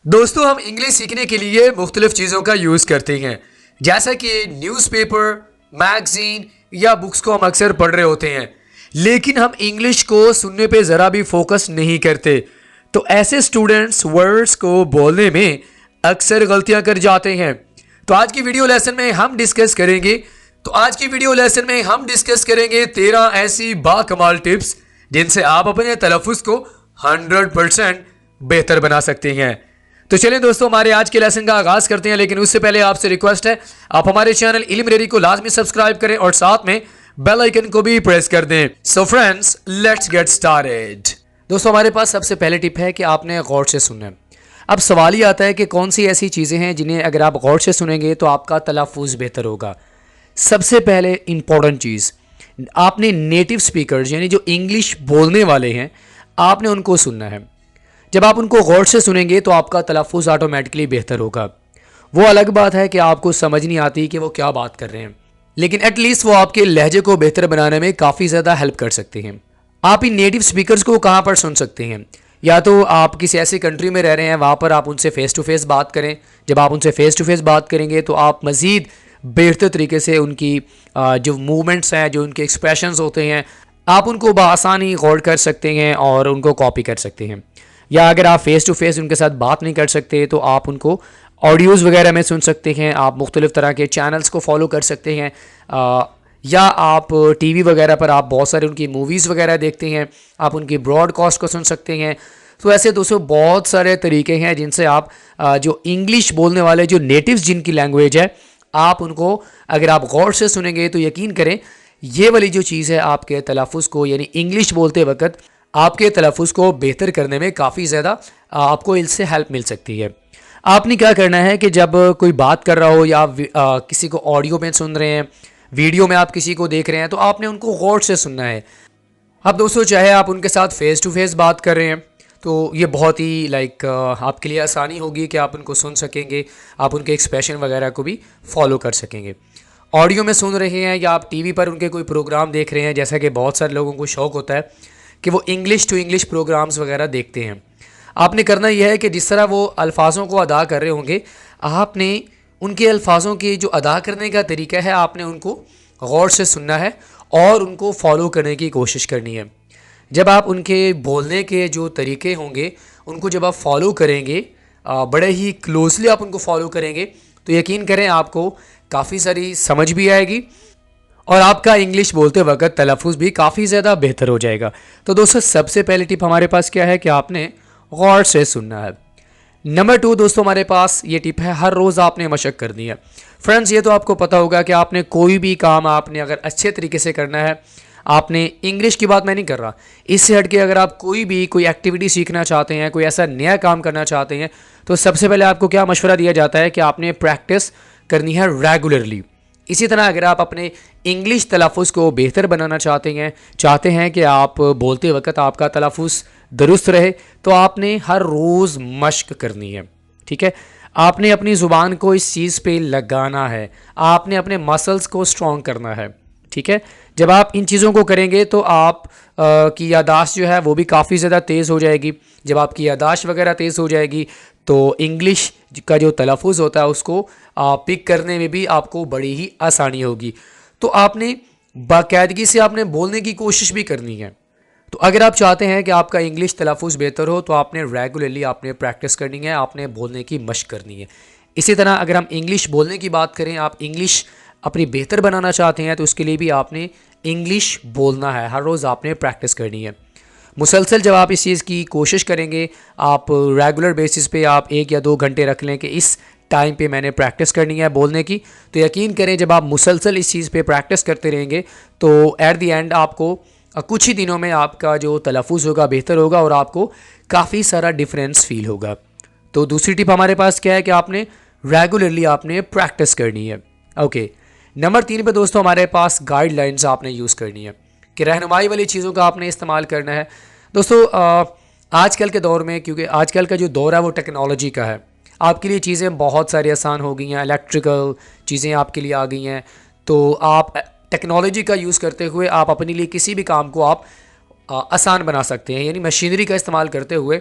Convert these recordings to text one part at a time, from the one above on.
दोस्तों, हम इंग्लिश सीखने के लिए मुख्तलिफ चीज़ों का यूज़ करते हैं, जैसा कि न्यूज़पेपर, मैगज़ीन या बुक्स को हम अक्सर पढ़ रहे होते हैं, लेकिन हम इंग्लिश को सुनने पे ज़रा भी फोकस नहीं करते। तो ऐसे स्टूडेंट्स वर्ड्स को बोलने में अक्सर गलतियां कर जाते हैं। तो आज की वीडियो लेसन में हम डिस्कस करेंगे 13 ऐसी बाकमाल टिप्स जिनसे आप अपने तलफ़ुज़ को 100% बेहतर बना सकते हैं। तो चलिए दोस्तों, हमारे आज के लेसन का आगाज़ करते हैं, लेकिन उससे पहले आपसे रिक्वेस्ट है आप हमारे चैनल इल्म रेडी को लाजमी सब्सक्राइब करें और साथ में बेल आइकन को भी प्रेस कर दें। So friends, let's get started. दोस्तों, हमारे पास सबसे पहले टिप है कि आपने गौर से सुनना है। अब सवाल ही आता है कि कौन सी ऐसी चीज़ें हैं जिन्हें अगर आप गौर से सुनेंगे तो आपका तलफ़ुज़ बेहतर होगा। सबसे पहले इंपॉर्टेंट चीज़, आपने नेटिव स्पीकर्स यानी जो इंग्लिश बोलने वाले हैं, आपने उनको सुनना है। जब आप उनको गौर से सुनेंगे तो आपका तलफ़ुज़ ऑटोमेटिकली बेहतर होगा। वो अलग बात है कि आपको समझ नहीं आती कि वो क्या बात कर रहे हैं, लेकिन एटलीस्ट वो आपके लहजे को बेहतर बनाने में काफ़ी ज़्यादा हेल्प कर सकते हैं। आप इन नेटिव स्पीकर्स को कहाँ पर सुन सकते हैं? या तो आप किसी ऐसी कंट्री में रह रहे हैं, वहाँ पर आप उनसे फ़ेस टू फेस बात करें। जब आप उनसे फ़ेस टू फेस बात करेंगे तो आप मज़ीद बेहतर तरीके से उनकी जो मूवमेंट्स हैं, जो उनके एक्सप्रेशंस होते हैं, आप उनको बआसानी गौर कर सकते हैं और उनको कॉपी कर सकते हैं। या अगर आप फ़ेस टू फेस उनके साथ बात नहीं कर सकते तो आप उनको ऑडियोज़ वगैरह में सुन सकते हैं। आप मुख्तलिफ़ तरह के चैनल्स को फॉलो कर सकते हैं, या आप टीवी वगैरह पर आप बहुत सारे उनकी मूवीज़ वगैरह देखते हैं, आप उनकी ब्रॉडकास्ट को सुन सकते हैं। तो ऐसे दोस्तों बहुत सारे तरीके हैं जिनसे आप जो इंग्लिश बोलने वाले जो नेटिव्स जिनकी लैंग्वेज है, आप उनको अगर आप गौर से सुनेंगे तो यकीन करें ये वाली जो चीज़ है आपके तलफ़ुज़ को यानी इंग्लिश बोलते वक्त आपके तलफ़ुज़ को बेहतर करने में काफ़ी ज़्यादा आपको इससे हेल्प मिल सकती है। आपने क्या करना है कि जब कोई बात कर रहा हो या किसी को ऑडियो में सुन रहे हैं, वीडियो में आप किसी को देख रहे हैं, तो आपने उनको गौर से सुनना है। अब दोस्तों, चाहे आप उनके साथ फ़ेस टू फेस बात कर रहे हैं तो ये बहुत ही आपके लिए आसानी होगी कि आप उनको सुन सकेंगे, आप उनके एक्सप्रेशन वगैरह को भी फॉलो कर सकेंगे। ऑडियो में सुन रहे हैं या आप टीवी पर उनके कोई प्रोग्राम देख रहे हैं, जैसा कि बहुत सारे लोगों को शौक़ होता है कि वो इंग्लिश टू इंग्लिश प्रोग्राम्स वगैरह देखते हैं। आपने करना यह है कि जिस तरह वो अल्फाज़ों को अदा कर रहे होंगे, आपने उनके अल्फाज़ों के जो अदा करने का तरीका है, आपने उनको गौर से सुनना है और उनको फॉलो करने की कोशिश करनी है। जब आप उनके बोलने के जो तरीके होंगे उनको जब आप फॉलो करेंगे, बड़े ही क्लोजली आप उनको फॉलो करेंगे, तो यकीन करें आपको काफ़ी सारी समझ भी आएगी और आपका इंग्लिश बोलते वक्त तलफ़ुज़ भी काफ़ी ज़्यादा बेहतर हो जाएगा। तो दोस्तों, सबसे पहली टिप हमारे पास क्या है कि आपने गौर से सुनना है। नंबर 2 दोस्तों, हमारे पास ये टिप है, हर रोज़ आपने मशक करनी है। फ्रेंड्स, ये तो आपको पता होगा कि आपने कोई भी काम आपने अगर अच्छे तरीके से करना है, आपने इंग्लिश की बात मैं नहीं कर रहा, इससे हट के अगर आप कोई एक्टिविटी सीखना चाहते हैं, कोई ऐसा नया काम करना चाहते हैं, तो सबसे पहले आपको क्या मशवरा दिया जाता है कि आपने प्रैक्टिस करनी है रेगुलरली। इसी तरह अगर आप अपने इंग्लिश तलफ़ुज़ को बेहतर बनाना चाहते हैं कि आप बोलते वक्त आपका तलफ़ुज़ दुरुस्त रहे, तो आपने हर रोज़ मशक करनी है। ठीक है, आपने अपनी ज़ुबान को इस चीज़ पे लगाना है, आपने अपने मसल्स को स्ट्रॉन्ग करना है। ठीक है, जब आप इन चीज़ों को करेंगे तो आप की यादाश्त जो है वो भी काफ़ी ज़्यादा तेज़ हो जाएगी। जब आपकी यादाश्त वगैरह तेज़ हो जाएगी तो इंग्लिश का जो तलफ़ुज़ होता है उसको पिक करने में भी आपको बड़ी ही आसानी होगी। तो आपने बाकायदगी से आपने बोलने की कोशिश भी करनी है। तो अगर आप चाहते हैं कि आपका इंग्लिश तलफ़ुज़ बेहतर हो तो आपने रेगुलरली आपने प्रैक्टिस करनी है, आपने बोलने की मशक करनी है। इसी तरह अगर हम इंग्लिश बोलने की बात करें, आप इंग्लिश अपनी बेहतर बनाना चाहते हैं तो उसके लिए भी आपने इंग्लिश बोलना है, हर रोज़ आपने प्रैक्टिस करनी है। मुसलसल जब आप इस चीज़ की कोशिश करेंगे, आप रेगुलर बेसिस पे आप 1 या 2 घंटे रख लें कि इस टाइम पे मैंने प्रैक्टिस करनी है बोलने की, तो यकीन करें जब आप मुसलसल इस चीज़ पे प्रैक्टिस करते रहेंगे तो एट द एंड आपको कुछ ही दिनों में आपका जो तलफ़ुज़ होगा बेहतर होगा और आपको काफ़ी सारा डिफरेंस फील होगा। तो दूसरी टिप हमारे पास क्या है कि आपने रेगुलरली आपने प्रैक्टिस करनी है। ओके, नंबर 3 पे दोस्तों हमारे पास गाइडलाइंस आपने यूज़ करनी है कि रहनुमाई वाली चीज़ों का आपने इस्तेमाल करना है। दोस्तों, आजकल के दौर में, क्योंकि आजकल का जो दौर है वो टेक्नोलॉजी का है, आपके लिए चीज़ें बहुत सारी आसान हो गई हैं, इलेक्ट्रिकल चीज़ें आपके लिए आ गई हैं। तो आप टेक्नोलॉजी का यूज़ करते हुए आप अपने लिए किसी भी काम को आप आसान बना सकते हैं, यानी मशीनरी का इस्तेमाल करते हुए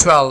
12,